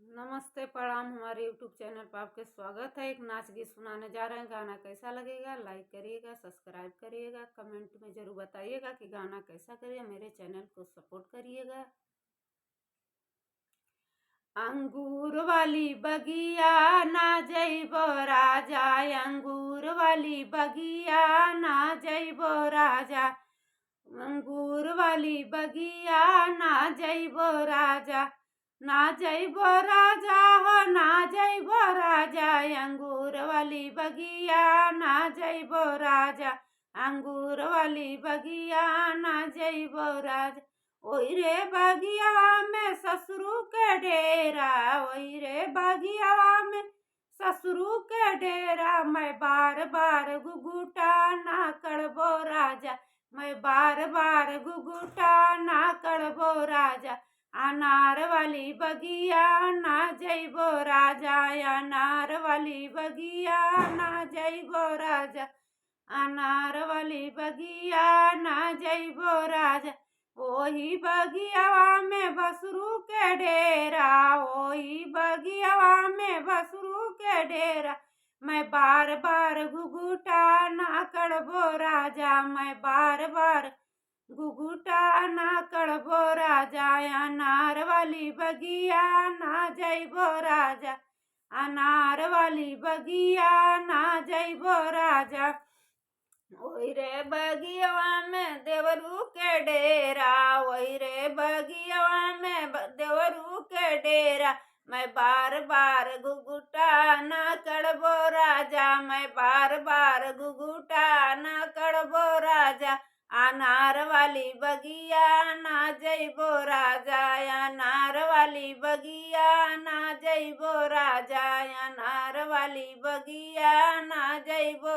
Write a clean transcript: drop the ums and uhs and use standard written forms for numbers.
नमस्ते प्रणाम। हमारे यूट्यूब चैनल पर आपके स्वागत है। एक नाच गीत सुनाने जा रहे हैं। गाना कैसा लगेगा लाइक करिएगा, सब्सक्राइब करिएगा, कमेंट में ज़रूर बताइएगा कि गाना कैसा करिए। मेरे चैनल को सपोर्ट करिएगा। अंगूर वाली बगिया ना जइबो राजा, अंगूर वाली बगिया ना जइबो राजा, अंगूर वाली बगिया ना जइबो राजा, ना जइबो राजा हो ना जइबो राजा, अंगूर वाली बगिया ना जइबो राजा, अंगूर वाली बगिया ना जइबो राजा। ओई रे बगिया में ससुरु के डेरा, ओई रे बगिया में ससुरु के डेरा, मैं बार बार घुघुटा ना करबो राजा, मैं बार बार घुघुटा ना करबो राजा, अनार वाली बगिया ना जइबो राजा, अनार वाली बगिया ना जइबो राजा, अनार वाली बगिया ना जइबो राजा। ओही बगियावा में बसरू के डेरा, ओही बगियावा में बसरू के डेरा, मैं बार बार घुघुटा ना करबो राजा, मैं बार बार घुघुटा ना करबो राजा, अनार वाली बगिया ना जइबो राजा, अनार वाली बगिया ना जइबो राजा। ओई रे बगियावा में देवरू के डेरा, ओई रे बगियावा में देवरू के डेरा, मैं बार बार घुघुटा ना करबो राजा, मैं बार बार घुघुटा ना करबो राजा, अनार वाली बगिया ना जइबो राजा, अनार वाली बगिया ना जइबो राजा, अनार वाली बगिया ना जइबो